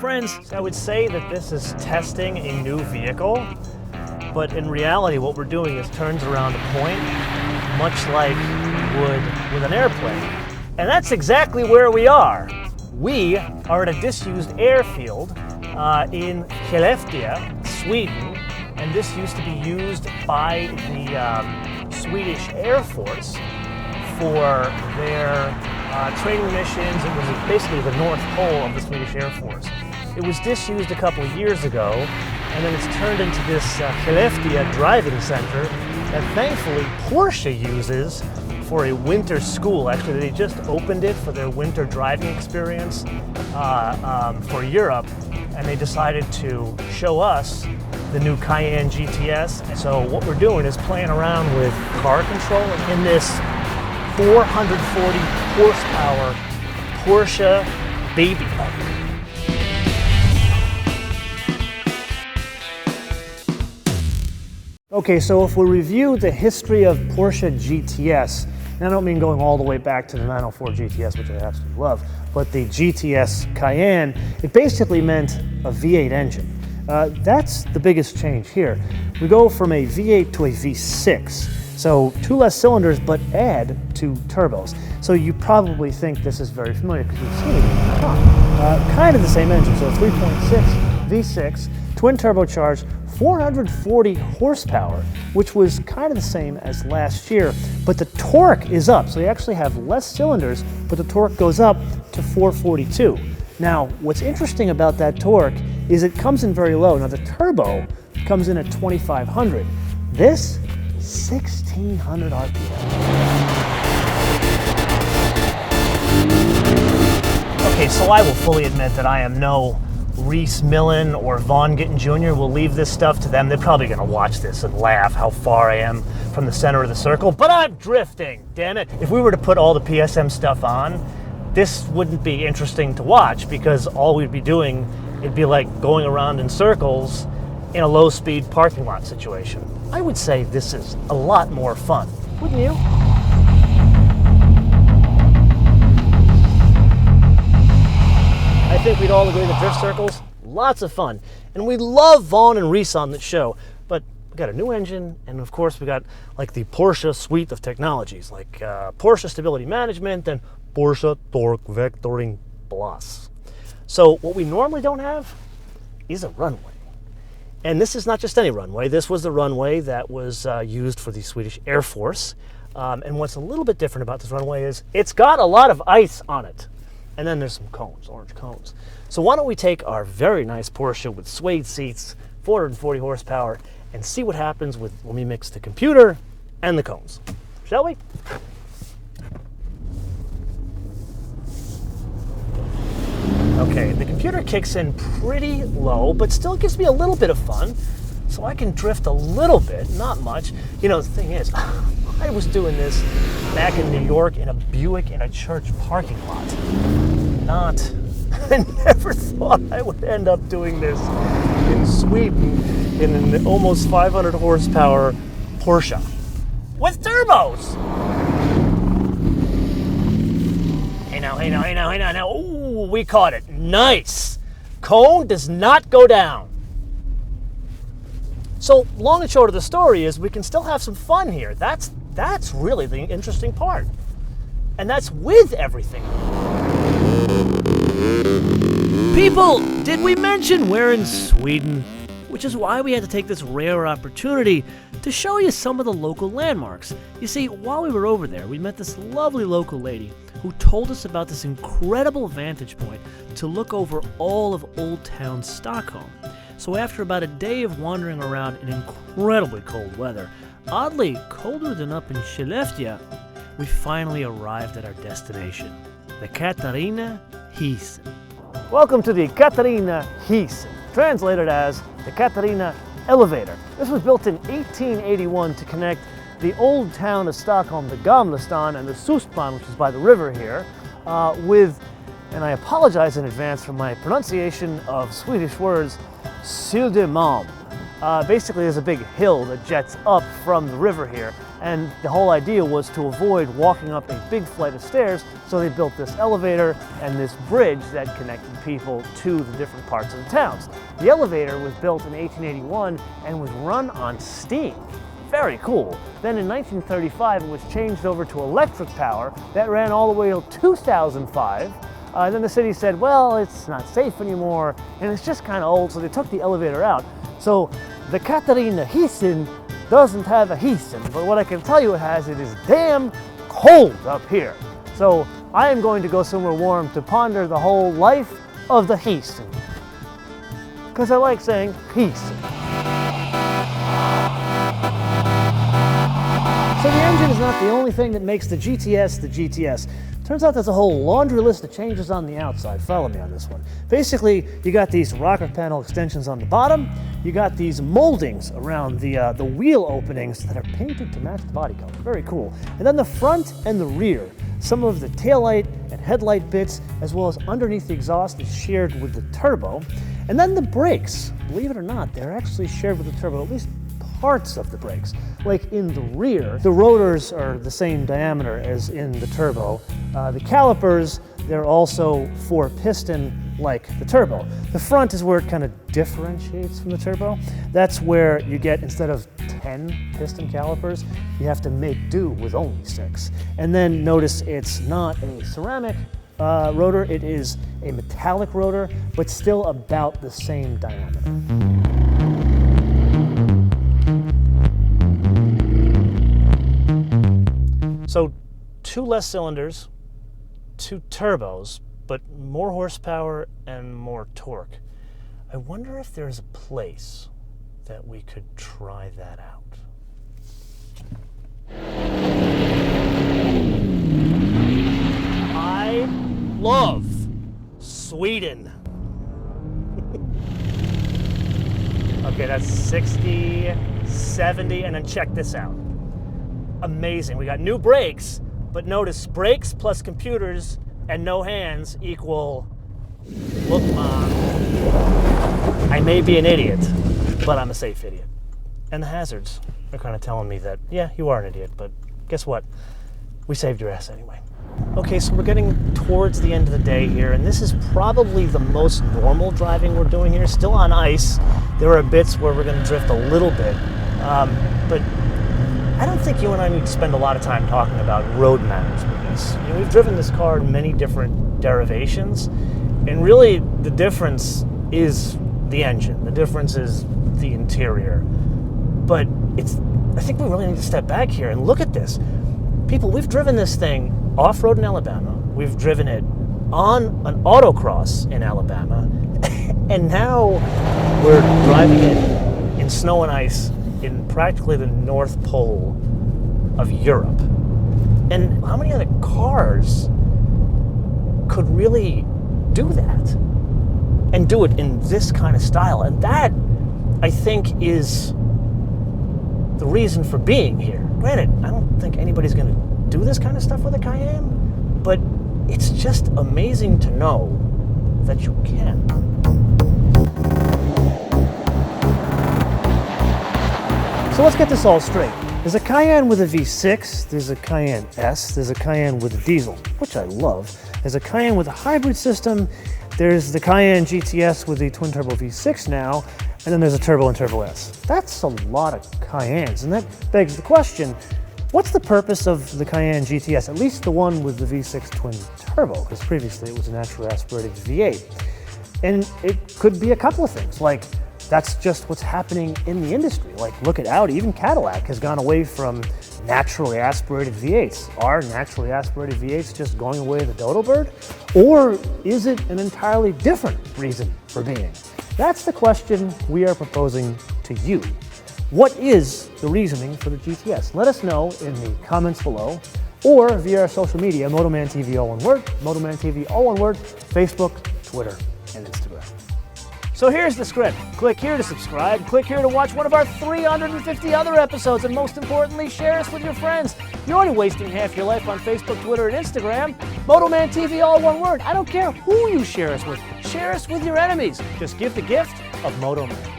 Friends, I would say that this is testing a new vehicle, but in reality what we're doing is turns around a point, much like you would with an airplane. And that's exactly where we are. We are at a disused airfield in Skellefteå, Sweden, and this used to be used by the Swedish Air Force for their training missions. It was basically the North Pole of the Swedish Air Force. It was disused a couple of years ago, and then it's turned into this Skellefteå driving center that thankfully Porsche uses for a winter school. Actually, they just opened it for their winter driving experience for Europe, and they decided to show us the new Cayenne GTS. So what we're doing is playing around with car control in this 440 horsepower Porsche baby bike. Okay, so if we review the history of Porsche GTS, and I don't mean going all the way back to the 904 GTS, which I absolutely love, but the GTS Cayenne, it basically meant a V8 engine. That's the biggest change here. We go from a V8 to a V6. So 2 less cylinders, but add 2 turbos. So you probably think this is very familiar because you've seen it in the car. Kind of the same engine, so 3.6 V6, twin turbocharged, 440 horsepower, which was kind of the same as last year, but the torque is up. So you actually have less cylinders, but the torque goes up to 442. Now, what's interesting about that torque is it comes in very low. Now the turbo comes in at 2,500. This, 1,600 RPM. Okay, so I will fully admit that I am no Reese Millen or Vaughn Gittin Jr. We'll leave this stuff to them. They're probably going to watch this and laugh how far I am from the center of the circle, but I'm drifting, damn it. If we were to put all the PSM stuff on, this wouldn't be interesting to watch because all we'd be doing, it'd be like going around in circles in a low-speed parking lot situation. I would say this is a lot more fun, wouldn't you? I think we'd all agree that drift circles, lots of fun. And we love Vaughn and Reese on the show, but we got a new engine, and of course we got like the Porsche suite of technologies, like Porsche Stability Management and Porsche Torque Vectoring Plus. So what we normally don't have is a runway. And this is not just any runway. This was the runway that was used for the Swedish Air Force. And what's a little bit different about this runway is it's got a lot of ice on it. And then there's some cones, orange cones. So why don't we take our very nice Porsche with suede seats, 440 horsepower, and see what happens when we mix the computer and the cones. Shall we? Okay, the computer kicks in pretty low, but still gives me a little bit of fun. So I can drift a little bit, not much. You know, the thing is, I was doing this back in New York in a Buick in a church parking lot. I never thought I would end up doing this in Sweden in an almost 500 horsepower Porsche with turbos. Hey now. Ooh, we caught it. Nice. Cone does not go down. So long and short of the story is we can still have some fun here. That's really the interesting part. And that's with everything. People, did we mention we're in Sweden? Which is why we had to take this rare opportunity to show you some of the local landmarks. You see, while we were over there, we met this lovely local lady who told us about this incredible vantage point to look over all of Old Town Stockholm. So after about a day of wandering around in incredibly cold weather, oddly colder than up in Skellefteå, we finally arrived at our destination, the Katarina Elevator. Welcome to the Katarina Elevator, translated as the Katarina Elevator. This was built in 1881 to connect the old town of Stockholm, the Gamla stan, and the Suspan, which is by the river here, with, and I apologize in advance for my pronunciation of Swedish words, Södermalm. Basically, there's a big hill that jets up from the river here, and the whole idea was to avoid walking up a big flight of stairs, so they built this elevator and this bridge that connected people to the different parts of the towns. The elevator was built in 1881 and was run on steam. Very cool. Then in 1935, it was changed over to electric power. That ran all the way till 2005. Then the city said, well, it's not safe anymore, and it's just kind of old, so they took the elevator out. So the Katarina Elevator doesn't have a heating, but what I can tell you it has, it is damn cold up here. So I am going to go somewhere warm to ponder the whole life of the heating, because I like saying heating. So the engine is not the only thing that makes the GTS the GTS. Turns out there's a whole laundry list of changes on the outside. Follow me on this one. Basically, you got these rocker panel extensions on the bottom. You got these moldings around the wheel openings that are painted to match the body color. Very cool. And then the front and the rear. Some of the taillight and headlight bits, as well as underneath the exhaust, is shared with the turbo. And then the brakes. Believe it or not, they're actually shared with the turbo, at least parts of the brakes. Like in the rear, the rotors are the same diameter as in the turbo. The calipers, they're also 4-piston like the turbo. The front is where it kind of differentiates from the turbo. That's where you get, instead of 10 piston calipers, you have to make do with only 6. And then notice it's not a ceramic rotor, it is a metallic rotor, but still about the same diameter. So 2 less cylinders, 2 turbos, but more horsepower and more torque. I wonder if there's a place that we could try that out. I love Sweden. Okay, that's 60, 70, and then check this out. Amazing. We got new brakes, but notice brakes plus computers and no hands equal, look, Mom, I may be an idiot, but I'm a safe idiot. And the hazards are kind of telling me that, yeah, you are an idiot, but guess what? We saved your ass anyway. Okay, so we're getting towards the end of the day here, and this is probably the most normal driving we're doing here. Still on ice. There are bits where we're going to drift a little bit, but I don't think you and I need to spend a lot of time talking about road manners with this. You know, we've driven this car in many different derivations, and really the difference is the engine. The difference is the interior. But I think we really need to step back here and look at this. People, we've driven this thing off-road in Alabama. We've driven it on an autocross in Alabama, and now we're driving it in snow and ice in practically the North Pole of Europe. And how many other cars could really do that and do it in this kind of style? And that, I think, is the reason for being here. Granted, I don't think anybody's going to do this kind of stuff with a Cayenne, but it's just amazing to know that you can. So let's get this all straight. There's a Cayenne with a V6, there's a Cayenne S, there's a Cayenne with a diesel, which I love. There's a Cayenne with a hybrid system, there's the Cayenne GTS with the twin-turbo V6 now, and then there's a turbo and turbo S. That's a lot of Cayennes, and that begs the question, what's the purpose of the Cayenne GTS, at least the one with the V6 twin-turbo, because previously it was a naturally aspirated V8. And it could be a couple of things, like that's just what's happening in the industry. Like, look at Audi, even Cadillac has gone away from naturally aspirated V8s. Are naturally aspirated V8s just going away the dodo bird? Or is it an entirely different reason for being? That's the question we are proposing to you. What is the reasoning for the GTS? Let us know in the comments below, or via our social media, MotoManTV all one word, MotoManTV all one word, Facebook, Twitter, and Instagram. So here's the script. Click here to subscribe, click here to watch one of our 350 other episodes, and most importantly, share us with your friends. You're already wasting half your life on Facebook, Twitter, and Instagram. MotoManTV, all one word. I don't care who you share us with. Share us with your enemies. Just give the gift of MotoMan.